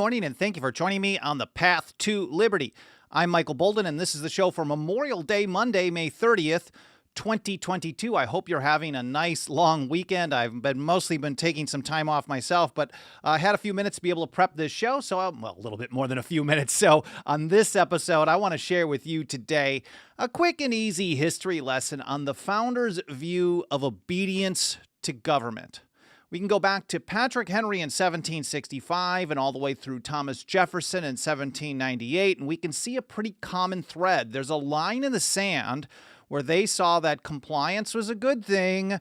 morning, and thank you for joining me on the Path to Liberty. I'm Michael Bolden, and this is the show for Memorial Day, Monday, May 30th, 2022. I hope you're having a nice long weekend. I've mostly been taking some time off myself, but I had a few minutes to be able to prep this show, so a little bit more than a few minutes. So on this episode, I want to share with you today a quick and easy history lesson on the founders' view of obedience to government. We can go back to Patrick Henry in 1765 and all the way through Thomas Jefferson in 1798, and we can see a pretty common thread. There's a line in the sand where they saw that compliance was a good thing,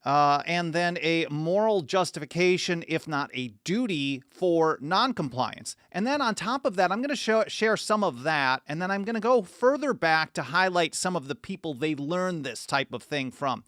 and then a moral justification, if not a duty, for noncompliance. And then on top of that, I'm going to share some of that, and then I'm going to go further back to highlight some of the people they learned this type of thing from.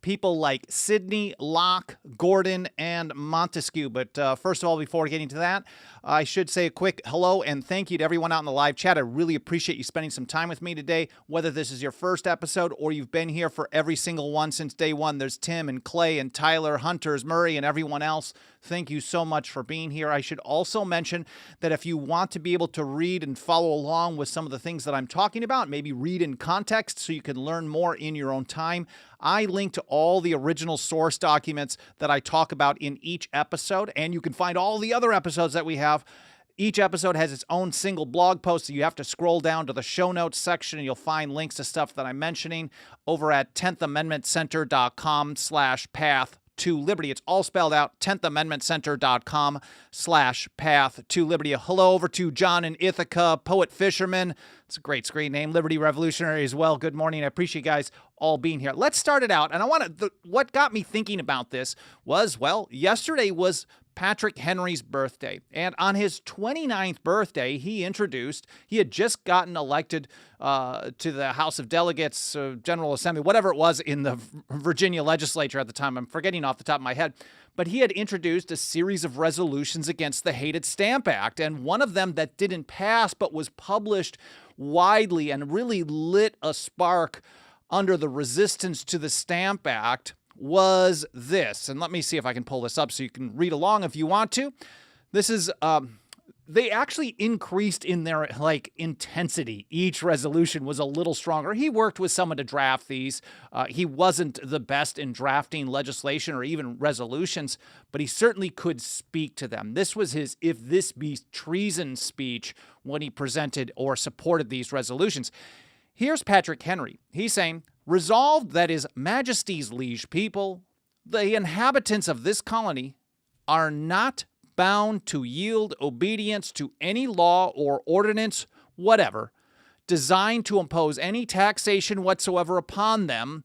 People like Sidney, Locke, Gordon, and Montesquieu. But first of all, before getting to that, I should say a quick hello and thank you to everyone out in the live chat. I really appreciate you spending some time with me today, whether this is your first episode or you've been here for every single one since day one. There's Tim and Clay and Tyler, Hunters, Murray, and everyone else. Thank you so much for being here. I should also mention that if you want to be able to read and follow along with some of the things that I'm talking about, maybe read in context so you can learn more in your own time, I link to all the original source documents that I talk about in each episode, and you can find all the other episodes that we have. Each episode has its own single blog post, so you have to scroll down to the show notes section, and you'll find links to stuff that I'm mentioning over at 10thamendmentcenter.com/path to Liberty. It's all spelled out, 10thamendmentcenter.com/path to Liberty. A hello over to John in Ithaca, Poet Fisherman. It's a great screen name, Liberty Revolutionary as well. Good morning. I appreciate you guys all being here. Let's start it out. And what got me thinking about this was, yesterday was Patrick Henry's birthday. And on his 29th birthday, he had just gotten elected to the House of Delegates, General Assembly, whatever it was in the Virginia legislature at the time. I'm forgetting off the top of my head. But he had introduced a series of resolutions against the Hated Stamp Act. And one of them that didn't pass but was published widely and really lit a spark under the resistance to the Stamp Act was this. And let me see if I can pull this up so you can read along if you want to. This is, they actually increased in their intensity. Each resolution was a little stronger. He worked with someone to draft these. He wasn't the best in drafting legislation or even resolutions, but he certainly could speak to them. This was his "if this be treason" speech when he presented or supported these resolutions. Here's Patrick Henry. He's saying, "Resolved that His Majesty's liege people, the inhabitants of this colony, are not bound to yield obedience to any law or ordinance whatever, designed to impose any taxation whatsoever upon them,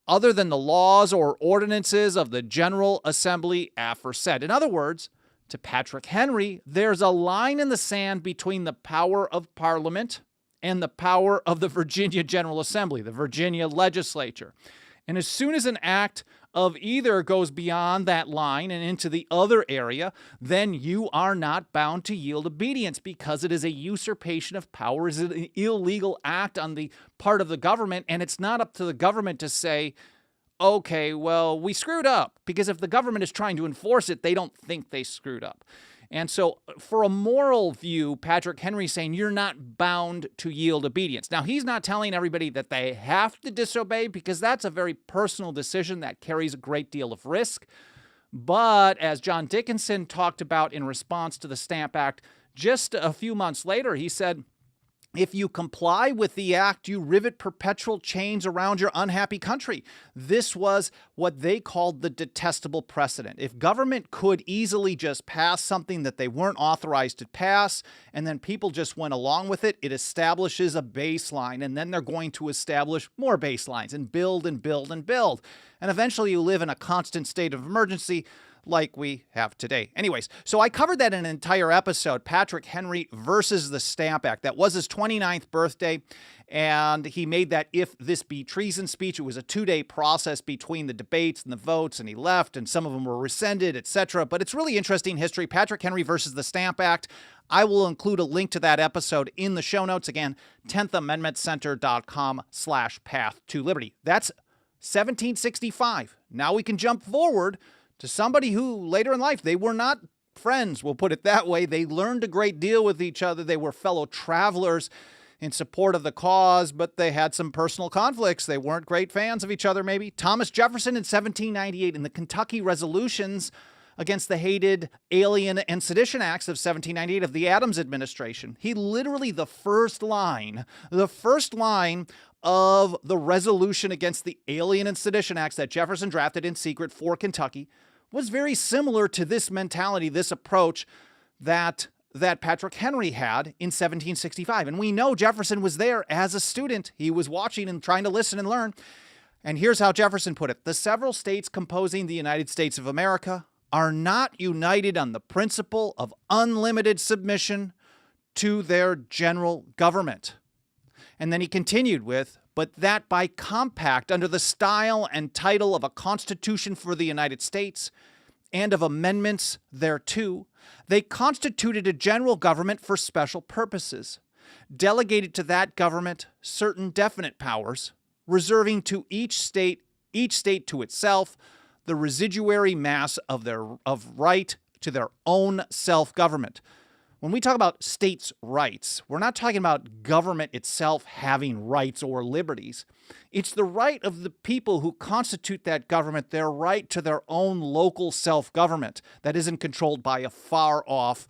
other than the laws or ordinances of the General Assembly aforesaid." In other words, to Patrick Henry, there's a line in the sand between the power of Parliament and the power of the Virginia General Assembly, the Virginia legislature. And as soon as an act of either goes beyond that line and into the other area, then you are not bound to yield obedience because it is a usurpation of power. It is an illegal act on the part of the government, and it's not up to the government to say, okay, well, we screwed up, because if the government is trying to enforce it, they don't think they screwed up. And so for a moral view, Patrick Henry saying you're not bound to yield obedience. Now, he's not telling everybody that they have to disobey, because that's a very personal decision that carries a great deal of risk. But as John Dickinson talked about in response to the Stamp Act just a few months later, he said, if you comply with the act, you rivet perpetual chains around your unhappy country. This was what they called the detestable precedent. If government could easily just pass something that they weren't authorized to pass, and then people just went along with it, it establishes a baseline, and then they're going to establish more baselines and build and build and build. And eventually you live in a constant state of emergency like we have today. Anyways, so I covered that in an entire episode, Patrick Henry versus the Stamp Act. That was his 29th birthday, and he made that "if this be treason" speech. It was a 2-day process between the debates and the votes, and he left, and some of them were rescinded, etc. But it's really interesting history. Patrick Henry versus the Stamp Act. I will include a link to that episode in the show notes. Again, 10thamendmentcenter.com/path to Liberty. That's 1765. Now we can jump forward to somebody who later in life, they were not friends, we'll put it that way. They learned a great deal with each other. They were fellow travelers in support of the cause, but they had some personal conflicts. They weren't great fans of each other, maybe. Thomas Jefferson in 1798 in the Kentucky Resolutions against the hated Alien and Sedition Acts of 1798 of the Adams administration. He literally, the first line of the resolution against the Alien and Sedition Acts that Jefferson drafted in secret for Kentucky was very similar to this mentality, this approach that Patrick Henry had in 1765. And we know Jefferson was there as a student. He was watching and trying to listen and learn. And here's how Jefferson put it. The several states composing the United States of America are not united on the principle of unlimited submission to their general government. And then he continued with, but that by compact under the style and title of a Constitution for the United States and of amendments thereto, they constituted a general government for special purposes, delegated to that government certain definite powers, reserving to each state to itself the residuary mass of right to their own self-government. When we talk about states' rights, we're not talking about government itself having rights or liberties. It's the right of the people who constitute that government, their right to their own local self-government that isn't controlled by a far-off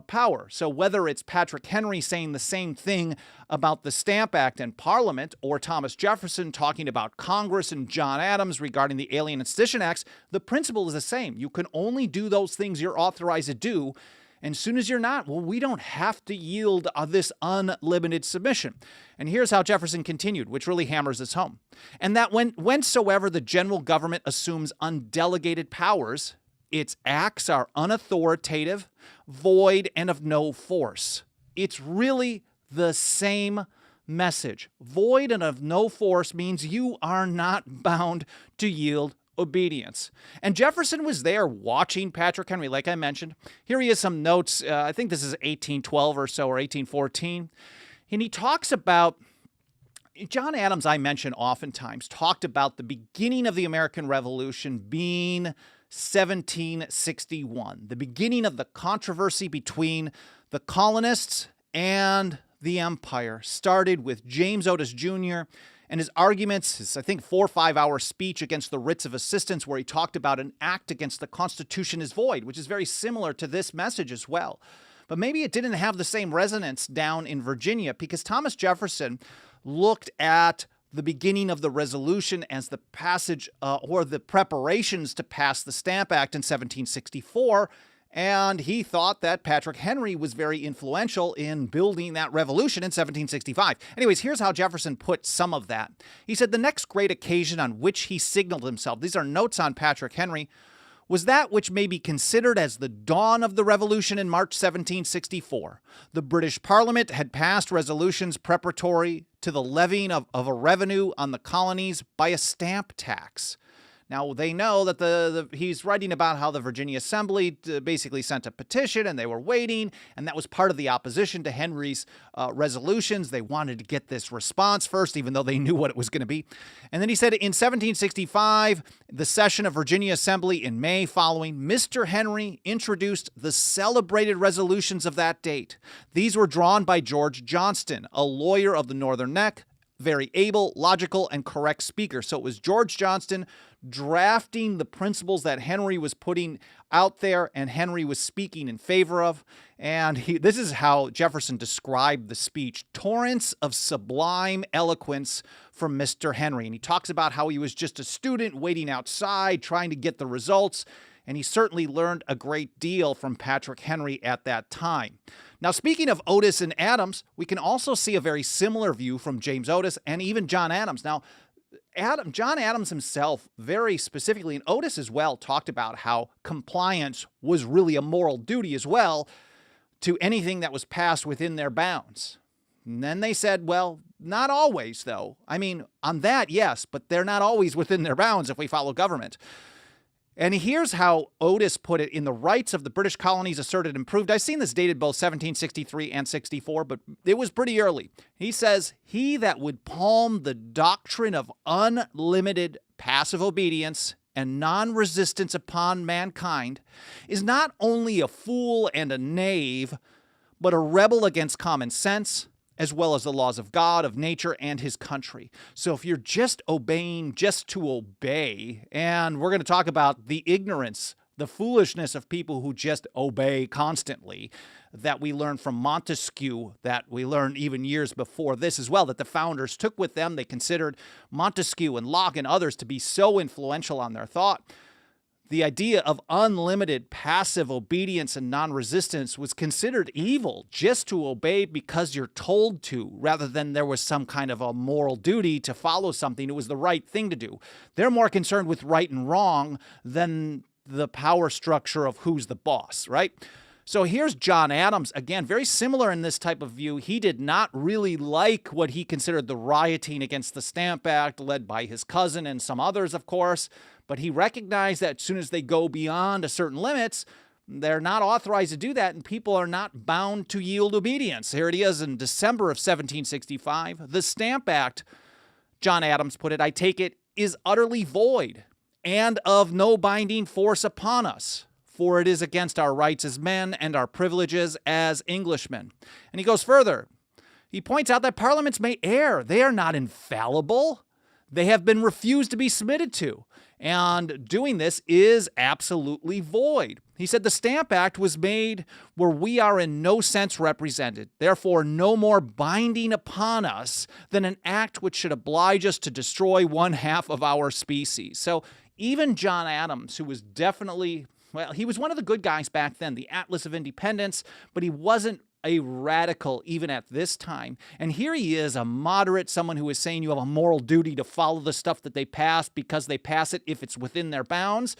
power. So whether it's Patrick Henry saying the same thing about the Stamp Act and Parliament, or Thomas Jefferson talking about Congress and John Adams regarding the Alien and Sedition Acts, the principle is the same. You can only do those things you're authorized to do. And as soon as you're not, well, we don't have to yield this unlimited submission. And here's how Jefferson continued, which really hammers this home. And that whensoever the general government assumes undelegated powers, its acts are unauthoritative, void, and of no force. It's really the same message. Void and of no force means you are not bound to yield obedience. And Jefferson was there watching Patrick Henry, like I mentioned. Here he has some notes. I think this is 1812 or so, or 1814. And he talks about, John Adams, I mention oftentimes, talked about the beginning of the American Revolution being 1761, the beginning of the controversy between the colonists and the empire, started with James Otis Jr., and his arguments, his, I think, 4 or 5 hour speech against the writs of assistance, where he talked about an act against the Constitution is void, which is very similar to this message as well. But maybe it didn't have the same resonance down in Virginia, because Thomas Jefferson looked at the beginning of the resolution as the passage or the preparations to pass the Stamp Act in 1764, and he thought that Patrick Henry was very influential in building that revolution in 1765. Anyways, here's how Jefferson put some of that. He said, the next great occasion on which he signaled himself, these are notes on Patrick Henry, was that which may be considered as the dawn of the Revolution in March 1764. The British Parliament had passed resolutions preparatory to the levying of a revenue on the colonies by a stamp tax. Now, they know that he's writing about how the Virginia Assembly basically sent a petition, and they were waiting, and that was part of the opposition to Henry's resolutions. They wanted to get this response first, even though they knew what it was going to be. And then he said in 1765, the session of Virginia Assembly in May following, Mr. Henry introduced the celebrated resolutions of that date. These were drawn by George Johnston, a lawyer of the Northern Neck, very able, logical, and correct speaker. So it was George Johnston drafting the principles that Henry was putting out there and Henry was speaking in favor of. And this is how Jefferson described the speech: torrents of sublime eloquence from Mr. Henry. And he talks about how he was just a student waiting outside, trying to get the results. And he certainly learned a great deal from Patrick Henry at that time. Now, speaking of Otis and Adams, we can also see a very similar view from James Otis and even John Adams. Now, John Adams himself, very specifically, and Otis as well, talked about how compliance was really a moral duty as well to anything that was passed within their bounds. And then they said, well, not always, though. I mean, on that, yes, but they're not always within their bounds if we follow government. And here's how Otis put it in the rights of the British colonies asserted and proved. I've seen this dated both 1763 and 64, but it was pretty early. He says, he that would palm the doctrine of unlimited passive obedience and non-resistance upon mankind is not only a fool and a knave, but a rebel against common sense, as well as the laws of God, of nature, and his country. So if you're just obeying just to obey, and we're going to talk about the ignorance, the foolishness of people who just obey constantly, that we learned from Montesquieu, that we learned even years before this as well, that the founders took with them. They considered Montesquieu and Locke and others to be so influential on their thought. The idea of unlimited passive obedience and non-resistance was considered evil, just to obey because you're told to, rather than there was some kind of a moral duty to follow something. It was the right thing to do. They're more concerned with right and wrong than the power structure of who's the boss, right? So here's John Adams, again, very similar in this type of view. He did not really like what he considered the rioting against the Stamp Act, led by his cousin and some others, of course. But he recognized that as soon as they go beyond a certain limits, they're not authorized to do that, and people are not bound to yield obedience. Here it is in December of 1765. The Stamp Act, John Adams put it, I take it, is utterly void and of no binding force upon us, for it is against our rights as men and our privileges as Englishmen. And he goes further. He points out that parliaments may err. They are not infallible. They have been refused to be submitted to. And doing this is absolutely void. He said the Stamp Act was made where we are in no sense represented, therefore no more binding upon us than an act which should oblige us to destroy one half of our species. So even John Adams, who was definitely, well, he was one of the good guys back then, the Atlas of Independence, but he wasn't a radical even at this time. And here he is, a moderate, someone who is saying you have a moral duty to follow the stuff that they pass because they pass it if it's within their bounds.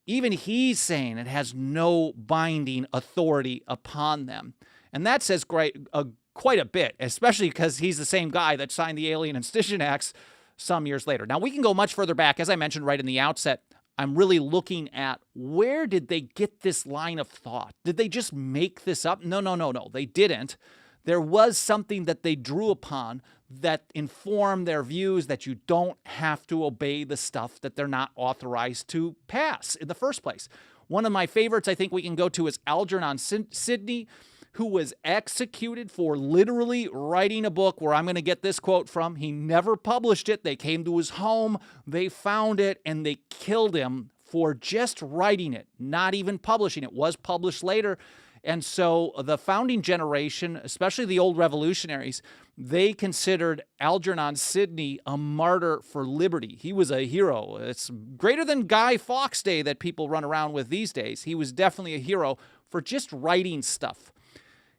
Even he's saying it has no binding authority upon them. And that says quite a bit, especially because he's the same guy that signed the Alien and Sedition Acts some years later. Now, we can go much further back. As I mentioned right in the outset, I'm really looking at where did they get this line of thought? Did they just make this up? No, they didn't. There was something that they drew upon that informed their views that you don't have to obey the stuff that they're not authorized to pass in the first place. One of my favorites I think we can go to is Algernon Sidney, who was executed for literally writing a book where I'm going to get this quote from. He never published it. They came to his home, they found it, and they killed him for just writing it, not even publishing it. It was published later. And so the founding generation, especially the old revolutionaries, they considered Algernon Sidney a martyr for liberty. He was a hero. It's greater than Guy Fawkes Day that people run around with these days. He was definitely a hero for just writing stuff.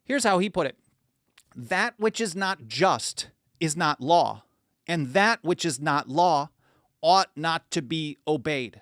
Here's how he put it. That which is not just is not law, and that which is not law ought not to be obeyed.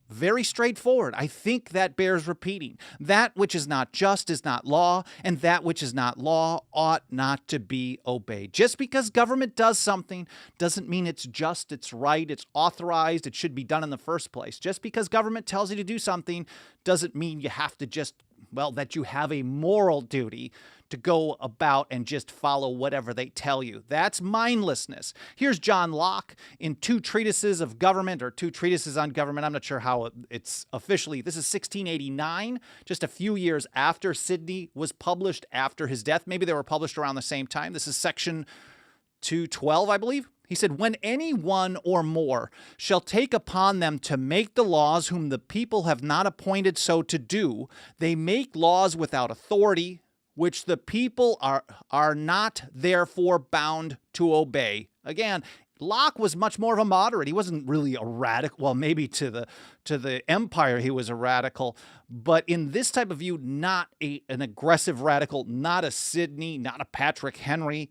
Very straightforward. I think that bears repeating. That which is not just is not law, and that which is not law ought not to be obeyed. Just because government does something doesn't mean it's just, it's right, it's authorized, it should be done in the first place. Just because government tells you to do something doesn't mean you have to just, well, that you have a moral duty to go about and just follow whatever they tell you. That's mindlessness. Here's John Locke in two treatises of government, or two treatises on government. I'm not sure how it's officially. This is 1689, just a few years after Sidney was published after his death. Maybe they were published around the same time. This is section 212, I believe. He said, when any one or more shall take upon them to make the laws whom the people have not appointed so to do, they make laws without authority, which the people are not therefore bound to obey. Again, Locke was much more of a moderate. He wasn't really a radical. Well, maybe to the empire he was a radical, but in this type of view, not an aggressive radical, not a Sidney, not a Patrick Henry.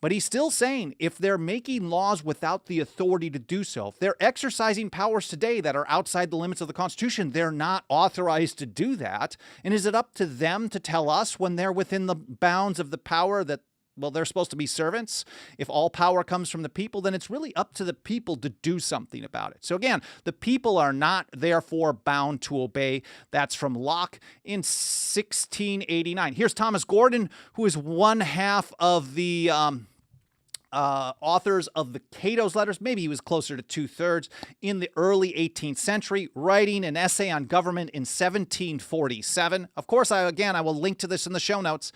But he's still saying if they're making laws without the authority to do so, if they're exercising powers today that are outside the limits of the Constitution, they're not authorized to do that. And is it up to them to tell us when they're within the bounds of the power that, well, they're supposed to be servants? If all power comes from the people, then it's really up to the people to do something about it. So again, the people are not therefore bound to obey. That's from Locke in 1689. Here's Thomas Gordon, who is one half of the authors of the Cato's letters. Maybe he was closer to 2/3 in the early 18th century, writing an essay on government in 1747. Of course, I will link to this in the show notes.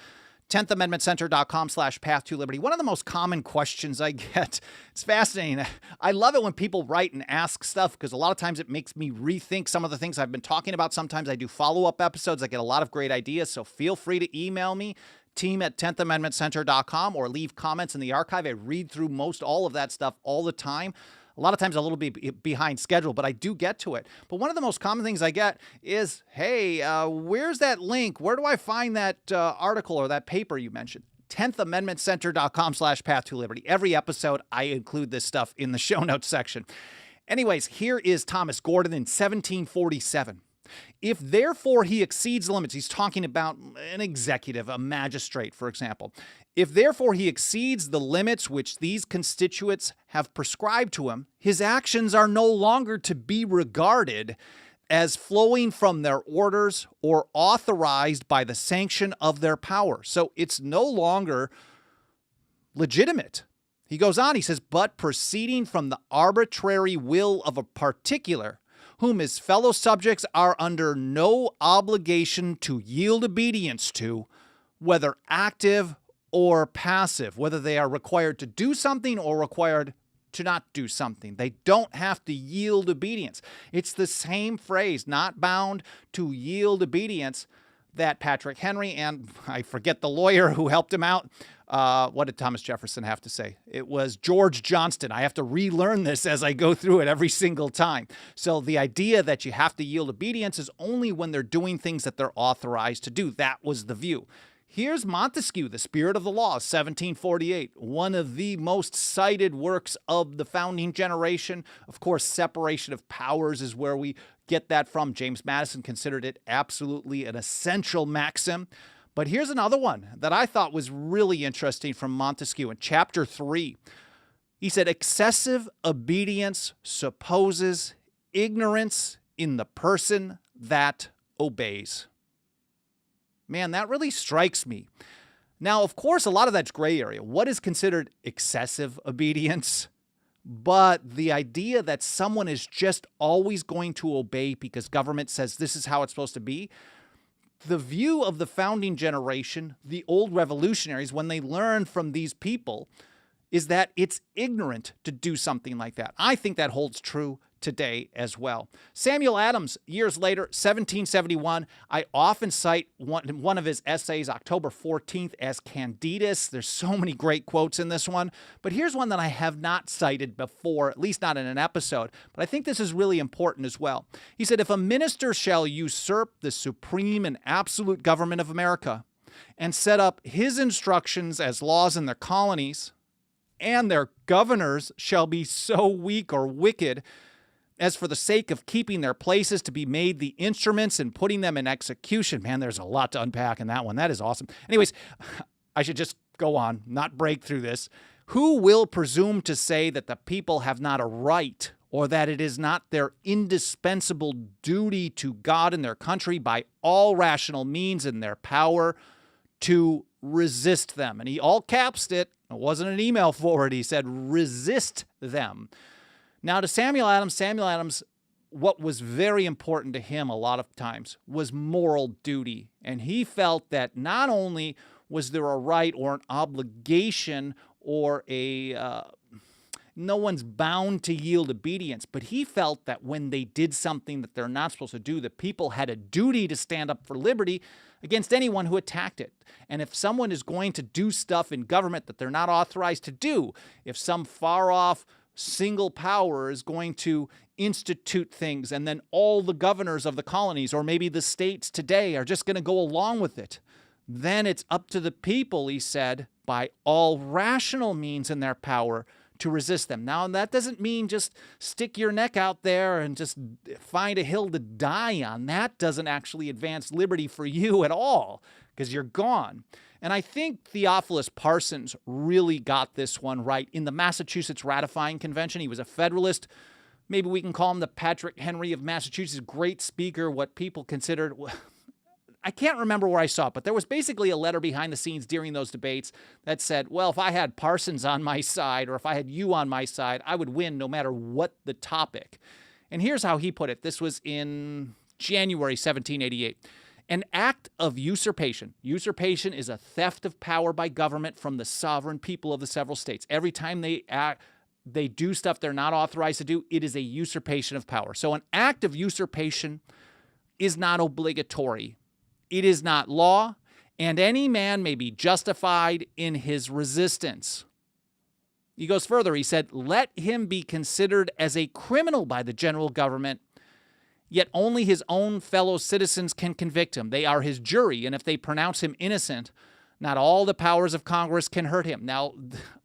10thamendmentcenter.com/path-to-liberty. One of the most common questions I get, it's fascinating. I love it when people write and ask stuff because a lot of times it makes me rethink some of the things I've been talking about. Sometimes I do follow-up episodes. I get a lot of great ideas, so feel free to email me, team@10thamendmentcenter.com, or leave comments in the archive. I read through most all of that stuff all the time. A lot of times a little bit behind schedule, but I do get to it. But one of the most common things I get is, hey, where's that link? Where do I find that article or that paper you mentioned? 10thamendmentcenter.com/path-to-liberty. Every episode, I include this stuff in the show notes section. Anyways, here is Thomas Gordon in 1747. If therefore he exceeds the limits, he's talking about an executive, a magistrate, for example. If therefore he exceeds the limits which these constituents have prescribed to him, his actions are no longer to be regarded as flowing from their orders or authorized by the sanction of their power. So it's no longer legitimate. He goes on, he says, but proceeding from the arbitrary will of a particular, whom his fellow subjects are under no obligation to yield obedience to, whether active or passive, whether they are required to do something or required to not do something. They don't have to yield obedience. It's the same phrase, not bound to yield obedience, that Patrick Henry and I forget the lawyer who helped him out. What did Thomas Jefferson have to say? It was George Johnston. I have to relearn this as I go through it every single time. So the idea that you have to yield obedience is only when they're doing things that they're authorized to do. That was the view. Here's Montesquieu, The Spirit of the Law, 1748, one of the most cited works of the founding generation. Of course, separation of powers is where we get that from. James Madison considered it absolutely an essential maxim. But here's another one that I thought was really interesting from Montesquieu in chapter 3. He said, excessive obedience supposes ignorance in the person that obeys. Man, that really strikes me. Now, of course, a lot of that's gray area. What is considered excessive obedience? But the idea that someone is just always going to obey because government says this is how it's supposed to be, the view of the founding generation, the old revolutionaries, when they learned from these people, is that it's ignorant to do something like that. I think that holds true today as well. Samuel Adams, years later, 1771, I often cite one of his essays, October 14th, as Candidus. There's so many great quotes in this one, but here's one that I have not cited before, at least not in an episode, but I think this is really important as well. He said, if a minister shall usurp the supreme and absolute government of America and set up his instructions as laws in their colonies, and their governors shall be so weak or wicked as for the sake of keeping their places to be made the instruments and putting them in execution. Man, there's a lot to unpack in that one. That is awesome. Anyways, I should just go on, not break through this. Who will presume to say that the people have not a right or that it is not their indispensable duty to God and their country by all rational means in their power to resist them? And he all capsed it. It wasn't an email forward. He said, resist them. Now, to Samuel Adams, what was very important to him a lot of times was moral duty. And he felt that not only was there a right or an obligation or no one's bound to yield obedience, but he felt that when they did something that they're not supposed to do, the people had a duty to stand up for liberty against anyone who attacked it. And if someone is going to do stuff in government that they're not authorized to do, if some far-off single power is going to institute things and then all the governors of the colonies or maybe the states today are just going to go along with it, then it's up to the people, he said, by all rational means in their power to resist them. Now, that doesn't mean just stick your neck out there and just find a hill to die on. That doesn't actually advance liberty for you at all because you're gone. And I think Theophilus Parsons really got this one right in the Massachusetts Ratifying Convention. He was a Federalist. Maybe we can call him the Patrick Henry of Massachusetts. Great speaker, what people considered, I can't remember where I saw it, but there was basically a letter behind the scenes during those debates that said, well, if I had Parsons on my side or if I had you on my side, I would win no matter what the topic. And here's how he put it. This was in January 1788. An act of usurpation. Usurpation is a theft of power by government from the sovereign people of the several states. Every time they do stuff they're not authorized to do, it is a usurpation of power. So an act of usurpation is not obligatory. It is not law, and any man may be justified in his resistance. He goes further. He said, let him be considered as a criminal by the general government, yet only his own fellow citizens can convict him. They are his jury, and if they pronounce him innocent, not all the powers of Congress can hurt him. Now,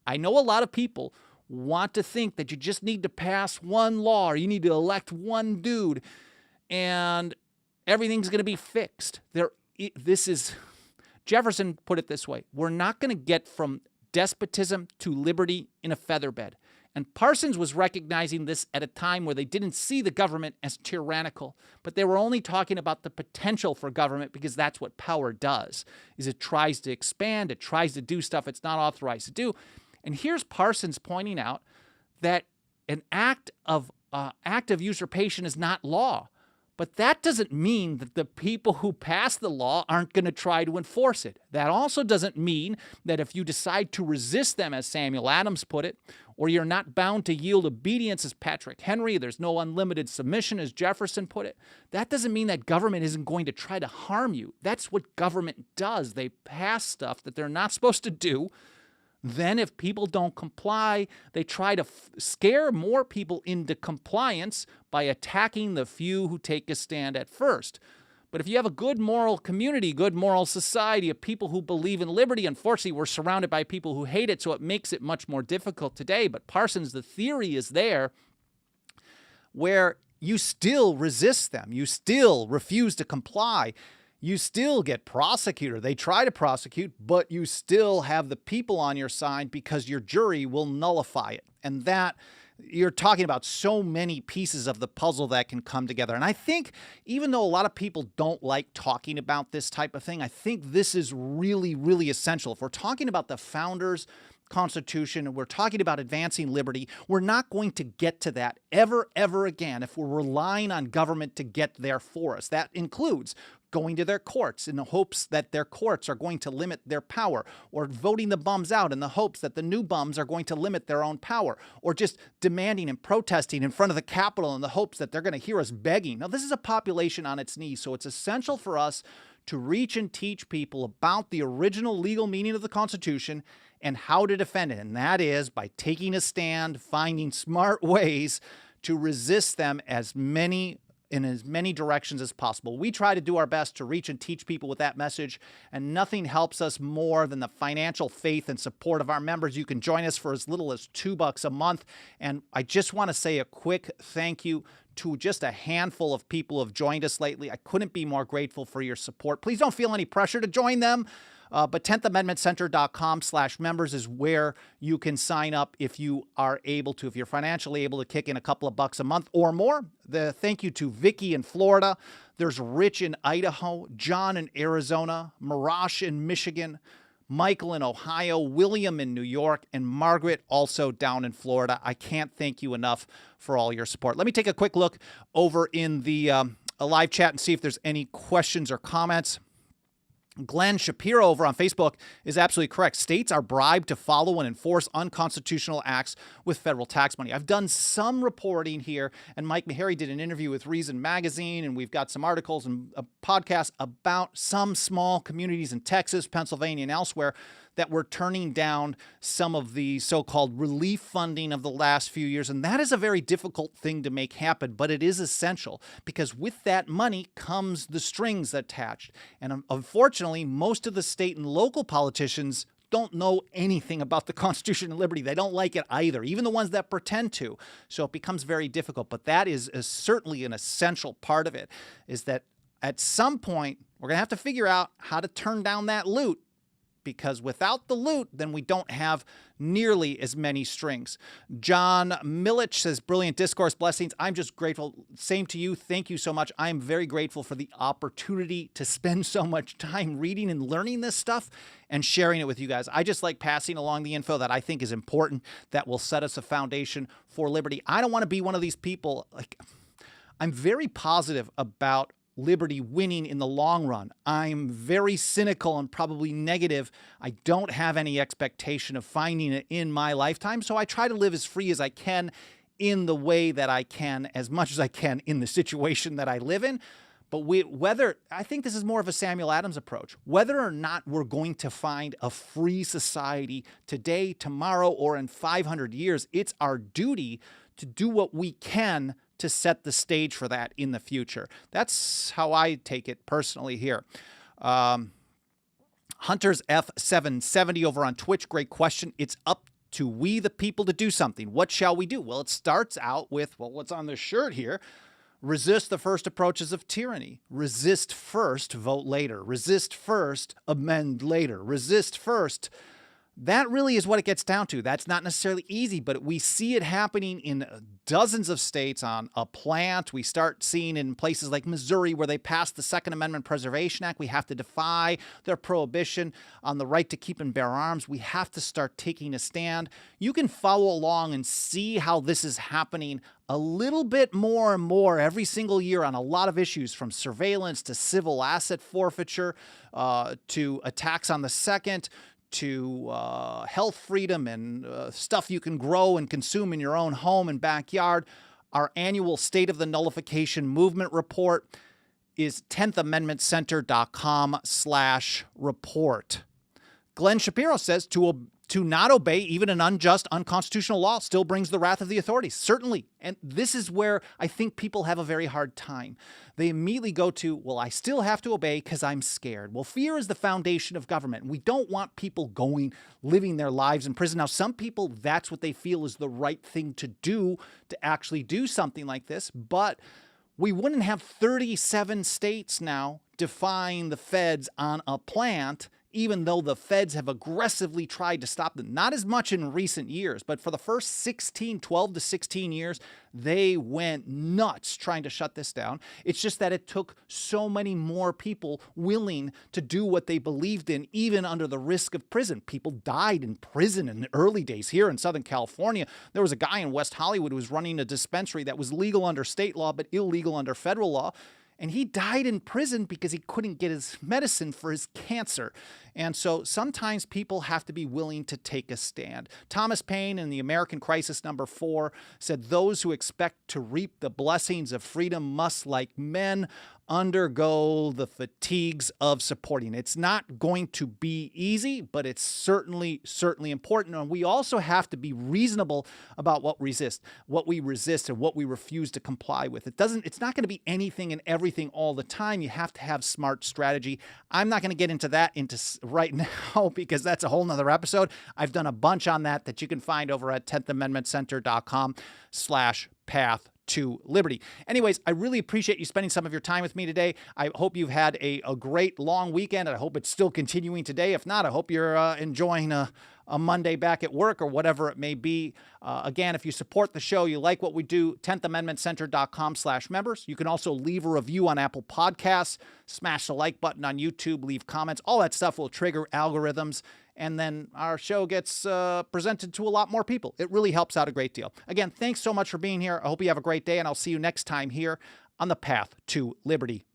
I know a lot of people want to think that you just need to pass one law or you need to elect one dude and everything's going to be fixed. Jefferson put it this way. We're not going to get from despotism to liberty in a featherbed. And Parsons was recognizing this at a time where they didn't see the government as tyrannical, but they were only talking about the potential for government because that's what power does, is it tries to expand, it tries to do stuff it's not authorized to do. And here's Parsons pointing out that an act of usurpation is not law. But that doesn't mean that the people who pass the law aren't going to try to enforce it. That also doesn't mean that if you decide to resist them, as Samuel Adams put it, or you're not bound to yield obedience, as Patrick Henry, there's no unlimited submission, as Jefferson put it. That doesn't mean that government isn't going to try to harm you. That's what government does. They pass stuff that they're not supposed to do. Then if people don't comply, they try to scare more people into compliance by attacking the few who take a stand at first. But if you have a good moral community, good moral society of people who believe in liberty, unfortunately, we're surrounded by people who hate it, so it makes it much more difficult today. But Parsons, the theory is there where you still resist them. You still refuse to comply. You still get prosecuted. They try to prosecute, but you still have the people on your side because your jury will nullify it. And that, you're talking about so many pieces of the puzzle that can come together. And I think even though a lot of people don't like talking about this type of thing, I think this is really, really essential. If we're talking about the founders' Constitution and we're talking about advancing liberty, we're not going to get to that ever again if we're relying on government to get there for us. That includes going to their courts in the hopes that their courts are going to limit their power, or voting the bums out in the hopes that the new bums are going to limit their own power, or just demanding and protesting in front of the Capitol in the hopes that they're going to hear us begging. Now, this is a population on its knees, so it's essential for us to reach and teach people about the original legal meaning of the Constitution and how to defend it. And that is by taking a stand, finding smart ways to resist them in as many directions as possible. We try to do our best to reach and teach people with that message, and nothing helps us more than the financial faith and support of our members. You can join us for as little as $2 a month. And I just want to say a quick thank you to just a handful of people who have joined us lately. I couldn't be more grateful for your support. Please don't feel any pressure to join them. But 10thamendmentcenter.com/members is where you can sign up if you are able to, if you're financially able to kick in a couple of bucks a month or more. Thank you to Vicky in Florida. There's Rich in Idaho, John in Arizona, Marash in Michigan, Michael in Ohio, William in New York, and Margaret also down in Florida. I can't thank you enough for all your support. Let me take a quick look over in the live chat and see if there's any questions or comments. Glenn Shapiro over on Facebook is absolutely correct. States are bribed to follow and enforce unconstitutional acts with federal tax money. I've done some reporting here, and Mike Meharry did an interview with Reason Magazine, and we've got some articles and a podcast about some small communities in Texas, Pennsylvania, and elsewhere that were turning down some of the so-called relief funding of the last few years. And that is a very difficult thing to make happen, but it is essential because with that money comes the strings attached. And unfortunately, most of the state and local politicians don't know anything about the Constitution and liberty. They don't like it either, even the ones that pretend to. So it becomes very difficult. But that is certainly an essential part of it, is that at some point, we're going to have to figure out how to turn down that loot. because without the loot, then we don't have nearly as many strings. John Milich says, brilliant discourse, blessings. I'm just grateful. Same to you. Thank you so much. I'm very grateful for the opportunity to spend so much time reading and learning this stuff and sharing it with you guys. I just like passing along the info that I think is important, that will set us a foundation for liberty. I don't want to be one of these people. I'm very positive about liberty winning in the long run. I'm very cynical and probably negative. I don't have any expectation of finding it in my lifetime, so I try to live as free as I can in the way that I can, as much as I can in the situation that I live in. But I think this is more of a Samuel Adams approach. Whether or not we're going to find a free society today, tomorrow, or in 500 years, it's our duty to do what we can to set the stage for that in the future. That's how I take it personally here. Hunters F770 over on Twitch, great question. It's up to we the people to do something. What shall we do? Well, it starts out with, well, what's on this shirt here? Resist the first approaches of tyranny. Resist first, vote later. Resist first, amend later. Resist first. That really is what it gets down to. That's not necessarily easy, but we see it happening in dozens of states on a plant. We start seeing in places like Missouri where they passed the Second Amendment Preservation Act. We have to defy their prohibition on the right to keep and bear arms. We have to start taking a stand. You can follow along and see how this is happening a little bit more and more every single year on a lot of issues, from surveillance to civil asset forfeiture to attacks on the Second, to health freedom and stuff you can grow and consume in your own home and backyard. Our annual State of the Nullification Movement report is 10thamendmentcenter.com/report. Glenn Shapiro says to not obey even an unjust, unconstitutional law still brings the wrath of the authorities. Certainly. And this is where I think people have a very hard time. They immediately go to, well, I still have to obey because I'm scared. Well, fear is the foundation of government. We don't want people living their lives in prison. Now, some people, that's what they feel is the right thing to do, to actually do something like this. But we wouldn't have 37 states now defying the feds on a plant, even though the feds have aggressively tried to stop them. Not as much in recent years, but for the first 12 to 16 years, they went nuts trying to shut this down. It's just that it took so many more people willing to do what they believed in, even under the risk of prison. People died in prison in the early days here in Southern California. There was a guy in West Hollywood who was running a dispensary that was legal under state law, but illegal under federal law. And he died in prison because he couldn't get his medicine for his cancer. And so sometimes people have to be willing to take a stand. Thomas Paine in the American Crisis #4 said, those who expect to reap the blessings of freedom must, like men, undergo the fatigues of supporting. It's not going to be easy, but it's certainly important. And we also have to be reasonable about what we resist and what we refuse to comply with. It's not going to be anything and everything all the time. You have to have smart strategy. I'm not going to get into that right now because that's a whole nother episode. I've done a bunch on that you can find over at 10thamendmentcenter.com/path to liberty. Anyways, I really appreciate you spending some of your time with me today. I hope you've had a great long weekend. I hope it's still continuing today. If not, I hope you're enjoying a Monday back at work or whatever it may be. Again, if you support the show, you like what we do, 10thamendmentcenter.com/members. You can also leave a review on Apple Podcasts, smash the like button on YouTube, leave comments. All that stuff will trigger algorithms, and then our show gets presented to a lot more people. It really helps out a great deal. Again, thanks so much for being here. I hope you have a great day, and I'll see you next time here on the Path to Liberty.